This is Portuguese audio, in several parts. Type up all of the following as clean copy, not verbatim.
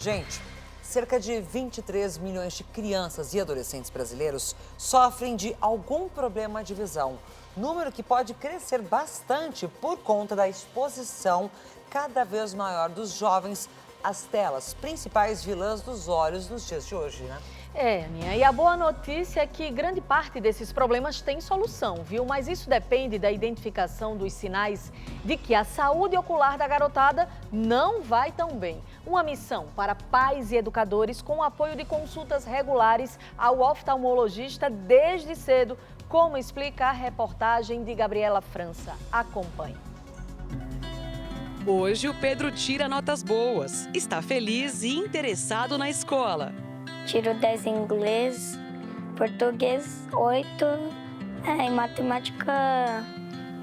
Gente, cerca de 23 milhões de crianças e adolescentes brasileiros sofrem de algum problema de visão. Número que pode crescer bastante por conta da exposição cada vez maior dos jovens às telas, principais vilãs dos olhos nos dias de hoje, né? Aninha, e a boa notícia é que grande parte desses problemas tem solução, viu? Mas isso depende da identificação dos sinais de que a saúde ocular da garotada não vai tão bem. Uma missão para pais e educadores com o apoio de consultas regulares ao oftalmologista desde cedo, como explica a reportagem de Gabriela França. Acompanhe. Hoje o Pedro tira notas boas, está feliz e interessado na escola. Tiro 10 em inglês, português 8, e matemática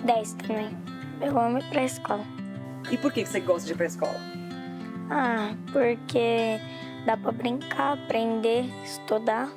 10 também. Eu amo ir pra escola. E por que você gosta de ir pra escola? Porque dá pra brincar, aprender, estudar.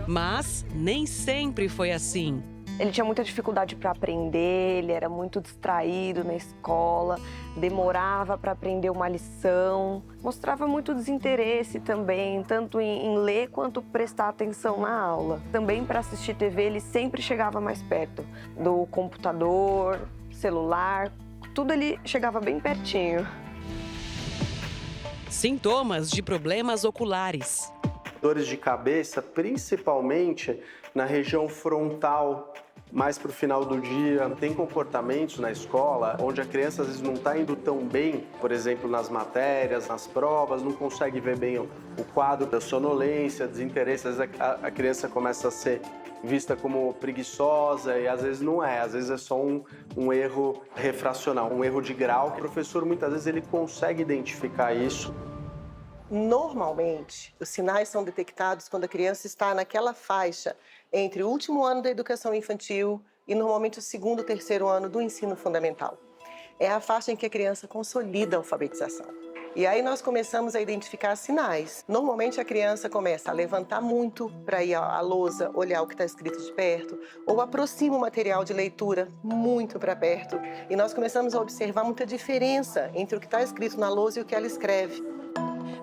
Mas nem sempre foi assim. Ele tinha muita dificuldade para aprender, ele era muito distraído na escola, demorava para aprender uma lição, mostrava muito desinteresse também, tanto em ler quanto prestar atenção na aula. Também para assistir TV ele sempre chegava mais perto do computador, celular, tudo ele chegava bem pertinho. Sintomas de problemas oculares. Dores de cabeça, principalmente na região frontal, mais para o final do dia. Tem comportamentos na escola onde a criança às vezes não está indo tão bem, por exemplo, nas matérias, nas provas, não consegue ver bem o quadro da sonolência, desinteresse. Às vezes a criança começa a ser vista como preguiçosa e às vezes não é, às vezes é só um erro refracional, um erro de grau. O professor muitas vezes ele consegue identificar isso. Normalmente, os sinais são detectados quando a criança está naquela faixa entre o último ano da educação infantil e normalmente o segundo, terceiro ano do ensino fundamental. É a faixa em que a criança consolida a alfabetização. E aí nós começamos a identificar sinais. Normalmente a criança começa a levantar muito para ir à lousa, olhar o que está escrito de perto, ou aproxima o material de leitura muito para perto. E nós começamos a observar muita diferença entre o que está escrito na lousa e o que ela escreve.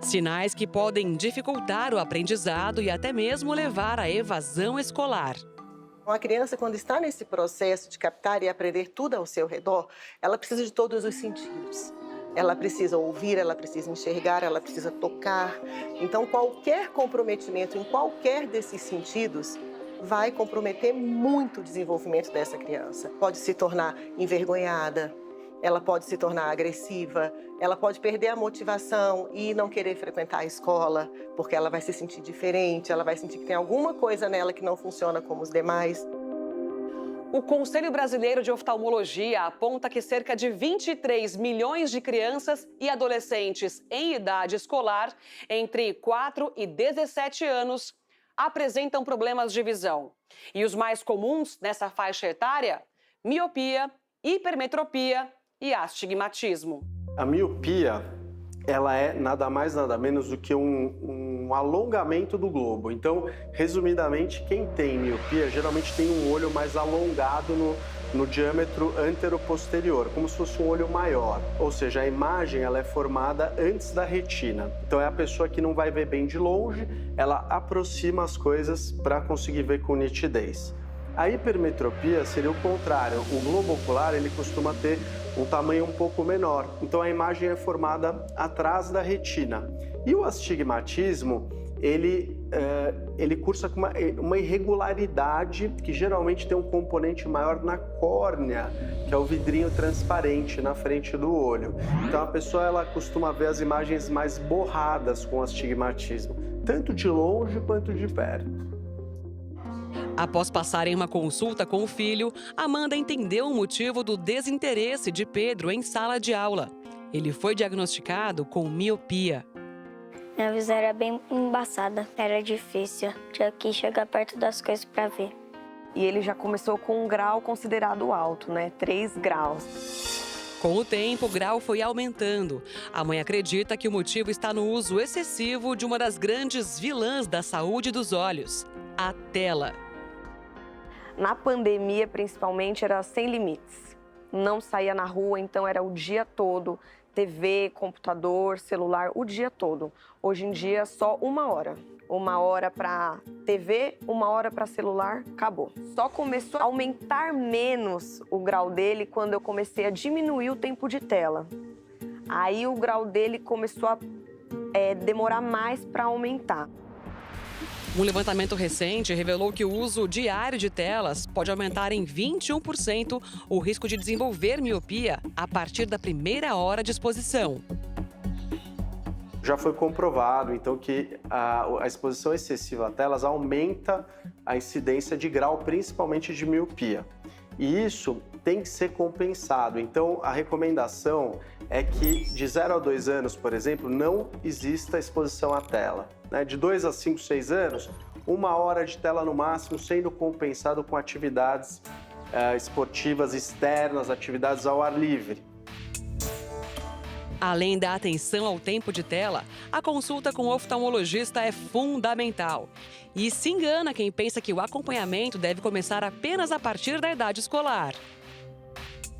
Sinais que podem dificultar o aprendizado e até mesmo levar à evasão escolar. Uma criança, quando está nesse processo de captar e aprender tudo ao seu redor, ela precisa de todos os sentidos. Ela precisa ouvir, ela precisa enxergar, ela precisa tocar. Então, qualquer comprometimento em qualquer desses sentidos vai comprometer muito o desenvolvimento dessa criança. Pode se tornar envergonhada, ela pode se tornar agressiva, ela pode perder a motivação e não querer frequentar a escola, porque ela vai se sentir diferente, ela vai sentir que tem alguma coisa nela que não funciona como os demais. O Conselho Brasileiro de Oftalmologia aponta que cerca de 23 milhões de crianças e adolescentes em idade escolar, entre 4 e 17 anos, apresentam problemas de visão. E os mais comuns nessa faixa etária? Miopia, hipermetropia e astigmatismo. A miopia, ela é nada mais nada menos do que um alongamento do globo. Então, resumidamente, quem tem miopia geralmente tem um olho mais alongado no diâmetro anteroposterior, como se fosse um olho maior. Ou seja, a imagem ela é formada antes da retina. Então é a pessoa que não vai ver bem de longe, ela aproxima as coisas para conseguir ver com nitidez. A hipermetropia seria o contrário. O globo ocular ele costuma ter um tamanho um pouco menor. Então a imagem é formada atrás da retina. E o astigmatismo, ele cursa com uma irregularidade que geralmente tem um componente maior na córnea, que é o vidrinho transparente na frente do olho. Então a pessoa ela costuma ver as imagens mais borradas com astigmatismo, tanto de longe quanto de perto. Após passarem uma consulta com o filho, Amanda entendeu o motivo do desinteresse de Pedro em sala de aula. Ele foi diagnosticado com miopia. Minha visão era bem embaçada, era difícil. Tinha que chegar perto das coisas para ver. E ele já começou com um grau considerado alto, né? 3 graus. Com o tempo, o grau foi aumentando. A mãe acredita que o motivo está no uso excessivo de uma das grandes vilãs da saúde dos olhos, a tela. Na pandemia, principalmente, era sem limites. Não saía na rua, então era o dia todo TV, computador, celular, o dia todo. Hoje em dia, só 1 hora. 1 hora para TV, 1 hora para celular, acabou. Só começou a aumentar menos o grau dele quando eu comecei a diminuir o tempo de tela. Aí o grau dele começou a demorar mais para aumentar. Um levantamento recente revelou que o uso diário de telas pode aumentar em 21% o risco de desenvolver miopia a partir da primeira hora de exposição. Já foi comprovado, então, que a exposição excessiva a telas aumenta a incidência de grau, principalmente de miopia. E isso tem que ser compensado. Então, a recomendação é que de 0 a 2 anos, por exemplo, não exista exposição à tela. De 2 a 5, 6 anos, 1 hora de tela no máximo, sendo compensado com atividades esportivas externas, atividades ao ar livre. Além da atenção ao tempo de tela, a consulta com o oftalmologista é fundamental. E se engana quem pensa que o acompanhamento deve começar apenas a partir da idade escolar.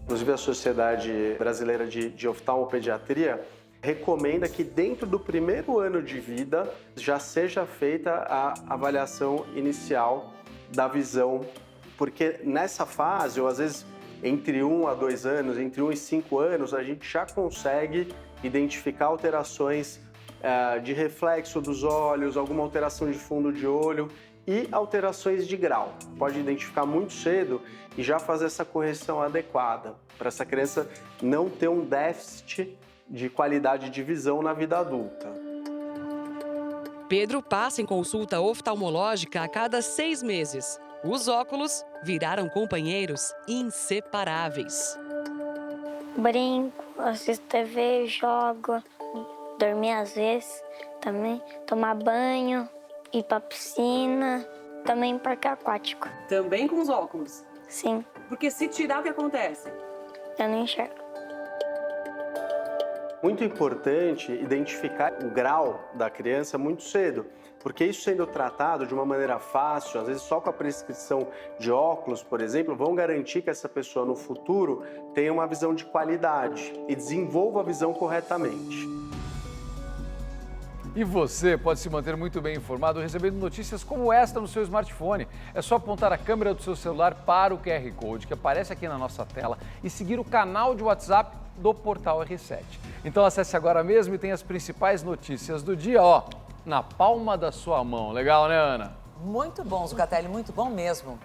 Inclusive, a Sociedade Brasileira de Oftalmopediatria recomenda que dentro do primeiro ano de vida já seja feita a avaliação inicial da visão, porque nessa fase, ou às vezes entre 1 a 2 anos, entre 1 e 5 anos, a gente já consegue identificar alterações de reflexo dos olhos, alguma alteração de fundo de olho e alterações de grau. Pode identificar muito cedo e já fazer essa correção adequada para essa criança não ter um déficit de qualidade de visão na vida adulta. Pedro passa em consulta oftalmológica a cada 6 meses. Os óculos viraram companheiros inseparáveis. Brinco, assisto TV, jogo, dormir às vezes também, tomar banho, ir pra piscina, também em parque aquático. Também com os óculos? Sim, Porque se tirar, o que acontece? eu não enxergo. Muito importante identificar o grau da criança muito cedo, porque isso sendo tratado de uma maneira fácil, às vezes só com a prescrição de óculos, por exemplo, vão garantir que essa pessoa no futuro tenha uma visão de qualidade e desenvolva a visão corretamente. E você pode se manter muito bem informado recebendo notícias como esta no seu smartphone. É só apontar a câmera do seu celular para o QR Code que aparece aqui na nossa tela e seguir o canal de WhatsApp do Portal R7. Então acesse agora mesmo e tenha as principais notícias do dia, na palma da sua mão. Legal, né, Ana? Muito bom, Zucatelli, muito bom mesmo.